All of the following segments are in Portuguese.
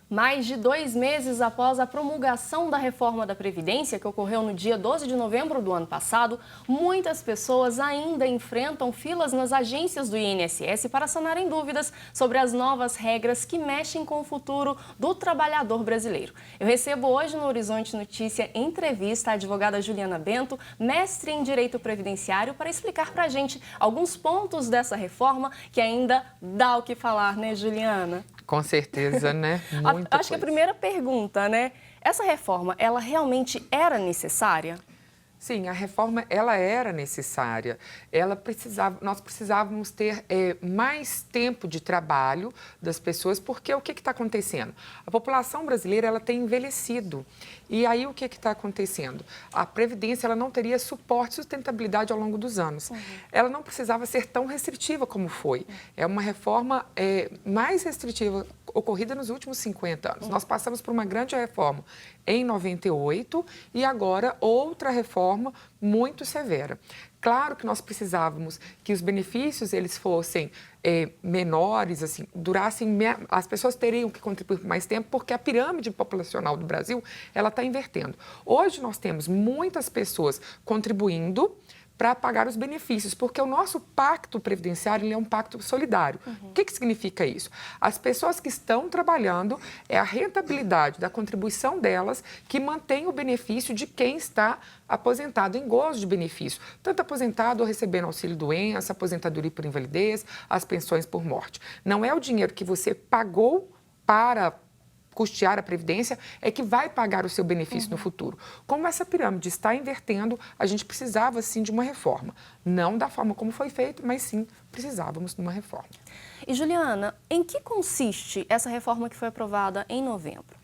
Mais de 2 meses após a promulgação da reforma da Previdência, que ocorreu no dia 12 de novembro do ano passado, muitas pessoas ainda enfrentam filas nas agências do INSS para sanarem dúvidas sobre as novas regras que mexem com o futuro do trabalhador brasileiro. Eu recebo hoje no Horizonte Notícia entrevista a advogada Juliana Bento, mestre em Direito Previdenciário, para explicar para a gente alguns pontos dessa reforma que ainda dá o que falar, né, Juliana? Com certeza, né? Acho que a primeira pergunta, né? Essa reforma, ela realmente era necessária? Sim, a reforma ela era necessária. Nós precisávamos ter mais tempo de trabalho das pessoas, porque o que está acontecendo? A população brasileira ela tem envelhecido. E aí o que está acontecendo? A Previdência ela não teria suporte e sustentabilidade ao longo dos anos. Ela não precisava ser tão restritiva como foi. É uma reforma mais restritiva ocorrida nos últimos 50 anos. Nós passamos por uma grande reforma em 98 e agora outra reforma muito severa. Claro que nós precisávamos que os benefícios eles fossem menores, assim, durassem, as pessoas teriam que contribuir por mais tempo, porque a pirâmide populacional do Brasil ela está invertendo. Hoje nós temos muitas pessoas contribuindo para pagar os benefícios, porque o nosso pacto previdenciário ele é um pacto solidário. O que significa isso? As pessoas que estão trabalhando, é a rentabilidade da contribuição delas que mantém o benefício de quem está aposentado em gozo de benefício, tanto aposentado ou recebendo auxílio-doença, aposentadoria por invalidez, as pensões por morte. Não é o dinheiro que você pagou para custear a Previdência é que vai pagar o seu benefício no futuro. Como essa pirâmide está invertendo, a gente precisava, sim, de uma reforma. Não da forma como foi feito, mas, sim, precisávamos de uma reforma. E, Juliana, em que consiste essa reforma que foi aprovada em novembro?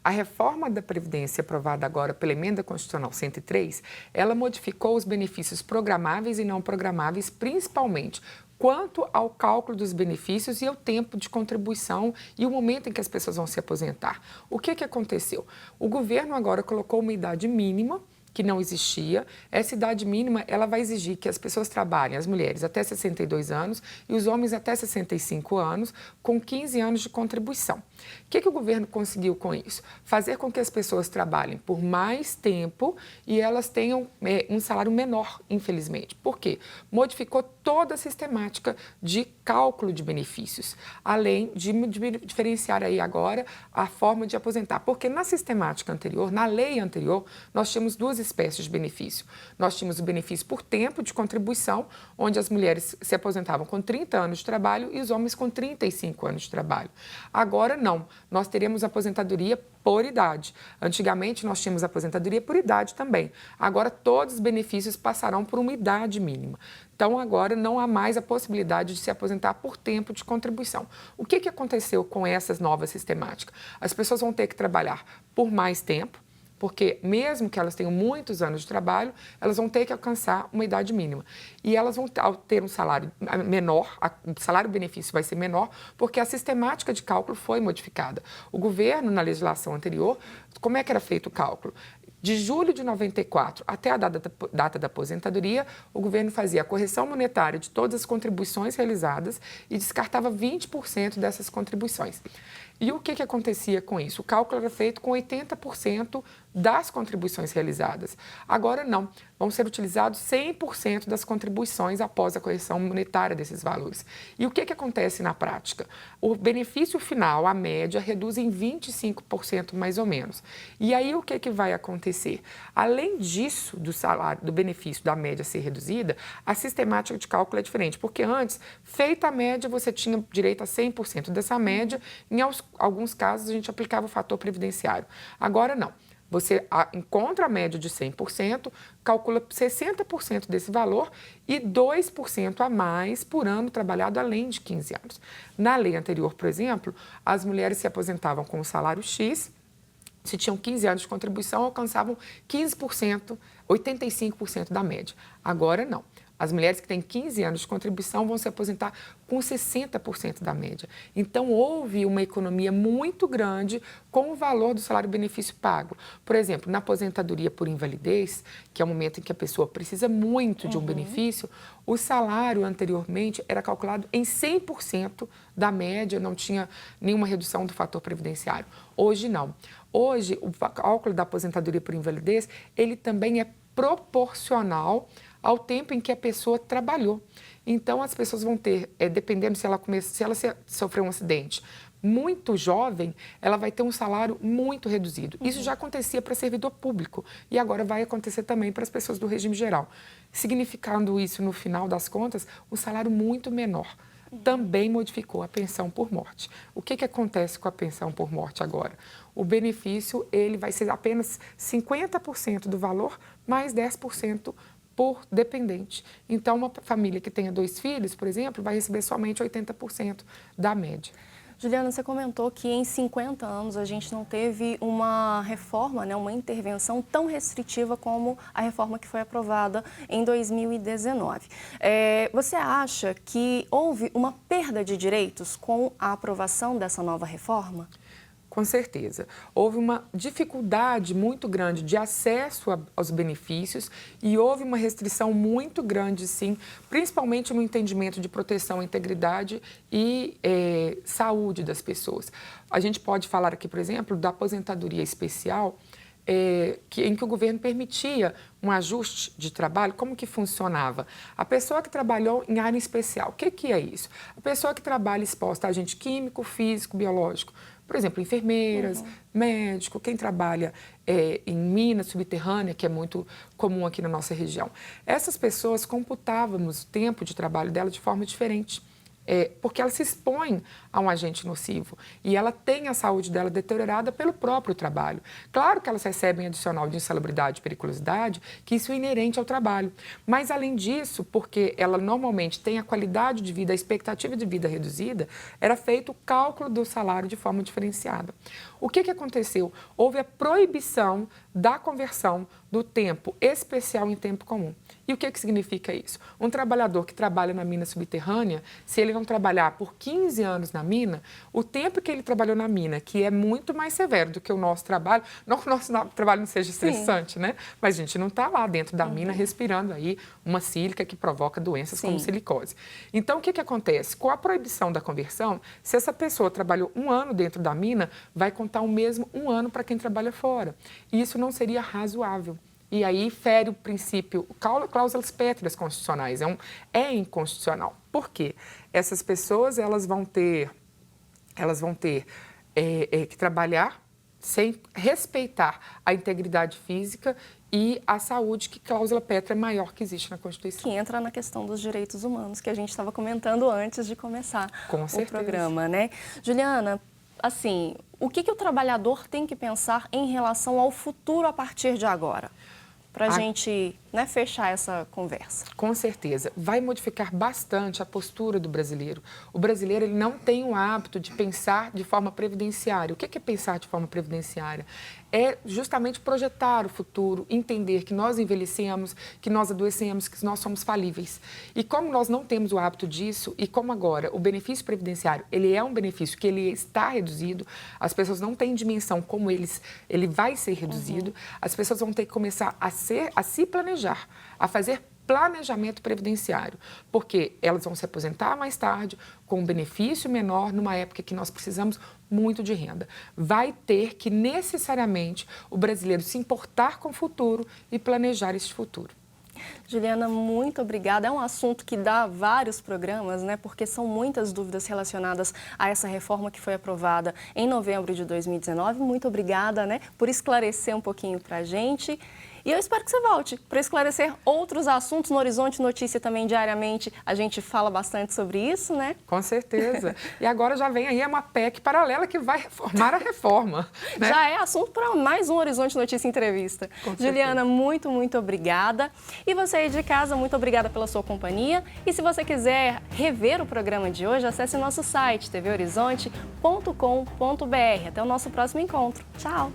A reforma da Previdência, aprovada agora pela Emenda Constitucional 103, ela modificou os benefícios programáveis e não programáveis, principalmente quanto ao cálculo dos benefícios e ao tempo de contribuição e o momento em que as pessoas vão se aposentar. O que aconteceu? O governo agora colocou uma idade mínima que não existia. Essa idade mínima ela vai exigir que as pessoas trabalhem, as mulheres até 62 anos e os homens até 65 anos, com 15 anos de contribuição. O que o governo conseguiu com isso? Fazer com que as pessoas trabalhem por mais tempo e elas tenham um salário menor, infelizmente. Por quê? Modificou toda a sistemática de cálculo de benefícios, além de diferenciar aí agora a forma de aposentar. Porque na sistemática anterior, na lei anterior, nós tínhamos duas espécies de benefício. Nós tínhamos o benefício por tempo de contribuição, onde as mulheres se aposentavam com 30 anos de trabalho e os homens com 35 anos de trabalho. Agora não, nós teremos aposentadoria por idade. Antigamente nós tínhamos aposentadoria por idade também. Agora todos os benefícios passarão por uma idade mínima. Então agora não há mais a possibilidade de se aposentar por tempo de contribuição. O que aconteceu com essas novas sistemáticas? As pessoas vão ter que trabalhar por mais tempo, porque mesmo que elas tenham muitos anos de trabalho, elas vão ter que alcançar uma idade mínima. E elas vão ter um salário menor, o salário-benefício vai ser menor, porque a sistemática de cálculo foi modificada. O governo, na legislação anterior, como é que era feito o cálculo? De julho de 94 até a data da aposentadoria, o governo fazia a correção monetária de todas as contribuições realizadas e descartava 20% dessas contribuições. E o que acontecia com isso? O cálculo era feito com 80% das contribuições realizadas. Agora não, vão ser utilizados 100% das contribuições após a correção monetária desses valores. E o que acontece na prática? O benefício final, a média, reduz em 25% mais ou menos. E aí o que vai acontecer? Além disso, do salário, do benefício da média ser reduzida, a sistemática de cálculo é diferente, porque antes, feita a média, você tinha direito a 100% dessa média, em alguns casos a gente aplicava o fator previdenciário. Agora não. Você encontra a média de 100%, calcula 60% desse valor e 2% a mais por ano trabalhado além de 15 anos. Na lei anterior, por exemplo, as mulheres se aposentavam com o salário X, se tinham 15 anos de contribuição, alcançavam 15%, 85% da média. Agora não. As mulheres que têm 15 anos de contribuição vão se aposentar com 60% da média. Então, houve uma economia muito grande com o valor do salário-benefício pago. Por exemplo, na aposentadoria por invalidez, que é o momento em que a pessoa precisa muito de um benefício, o salário anteriormente era calculado em 100% da média, não tinha nenhuma redução do fator previdenciário. Hoje, não. Hoje, o cálculo da aposentadoria por invalidez, ele também é proporcional ao tempo em que a pessoa trabalhou. Então, as pessoas vão ter, dependendo se ela sofreu um acidente muito jovem, ela vai ter um salário muito reduzido. Isso já acontecia para servidor público e agora vai acontecer também para as pessoas do regime geral. Significando isso, no final das contas, um salário muito menor. Também modificou a pensão por morte. O que acontece com a pensão por morte agora? O benefício ele vai ser apenas 50% do valor, mais 10% por dependente. Então, uma família que tenha 2 filhos, por exemplo, vai receber somente 80% da média. Juliana, você comentou que em 50 anos a gente não teve uma reforma, né, uma intervenção tão restritiva como a reforma que foi aprovada em 2019. Você acha que houve uma perda de direitos com a aprovação dessa nova reforma? Com certeza. Houve uma dificuldade muito grande de acesso aos benefícios e houve uma restrição muito grande, sim, principalmente no entendimento de proteção à integridade e saúde das pessoas. A gente pode falar aqui, por exemplo, da aposentadoria especial, em que o governo permitia um ajuste de trabalho. Como que funcionava? A pessoa que trabalhou em área especial, o que é isso? A pessoa que trabalha exposta a agente químico, físico, biológico, por exemplo, enfermeiras, médico, quem trabalha em mina subterrânea, que é muito comum aqui na nossa região. Essas pessoas computávamos o tempo de trabalho dela de forma diferente. Porque ela se expõe a um agente nocivo e ela tem a saúde dela deteriorada pelo próprio trabalho. Claro que elas recebem adicional de insalubridade e periculosidade, que isso é inerente ao trabalho. Mas, além disso, porque ela normalmente tem a qualidade de vida, a expectativa de vida reduzida, era feito o cálculo do salário de forma diferenciada. O que aconteceu? Houve a proibição da conversão do tempo especial em tempo comum. E o que significa isso? Um trabalhador que trabalha na mina subterrânea, se ele não trabalhar por 15 anos na mina, o tempo que ele trabalhou na mina, que é muito mais severo do que o nosso trabalho, não que o nosso trabalho não seja estressante, né? Mas a gente não está lá dentro da mina respirando aí uma sílica que provoca doenças como silicose. Então, o que acontece? Com a proibição da conversão, se essa pessoa trabalhou 1 ano dentro da mina, vai contar o mesmo 1 ano para quem trabalha fora. E isso não seria razoável. E aí fere o princípio, cláusulas pétreas constitucionais, é inconstitucional. Por quê? Essas pessoas elas vão ter que trabalhar sem respeitar a integridade física e a saúde, que cláusula pétrea maior que existe na Constituição. Que entra na questão dos direitos humanos, que a gente estava comentando antes de começar o programa, né? Juliana, assim, o que o trabalhador tem que pensar em relação ao futuro a partir de agora? Para a gente fechar essa conversa. Com certeza. Vai modificar bastante a postura do brasileiro. O brasileiro ele não tem o hábito de pensar de forma previdenciária. O que é pensar de forma previdenciária? É justamente projetar o futuro, entender que nós envelhecemos, que nós adoecemos, que nós somos falíveis. E como nós não temos o hábito disso, e como agora o benefício previdenciário, ele é um benefício que ele está reduzido, as pessoas não têm dimensão como ele vai ser reduzido, as pessoas vão ter que começar a se planejar, a fazer planejamento previdenciário, porque elas vão se aposentar mais tarde com um benefício menor numa época que nós precisamos muito de renda. Vai ter que necessariamente o brasileiro se importar com o futuro e planejar esse futuro. Juliana, muito obrigada. É um assunto que dá vários programas, né? Porque são muitas dúvidas relacionadas a essa reforma que foi aprovada em novembro de 2019. Muito obrigada, né, por esclarecer um pouquinho para a gente. E eu espero que você volte para esclarecer outros assuntos no Horizonte Notícia também diariamente. A gente fala bastante sobre isso, né? Com certeza. E agora já vem aí uma PEC paralela que vai reformar a reforma, né? Já é assunto para mais um Horizonte Notícia Entrevista. Juliana, muito, muito obrigada. E você aí de casa, muito obrigada pela sua companhia. E se você quiser rever o programa de hoje, acesse o nosso site tvhorizonte.com.br. Até o nosso próximo encontro. Tchau!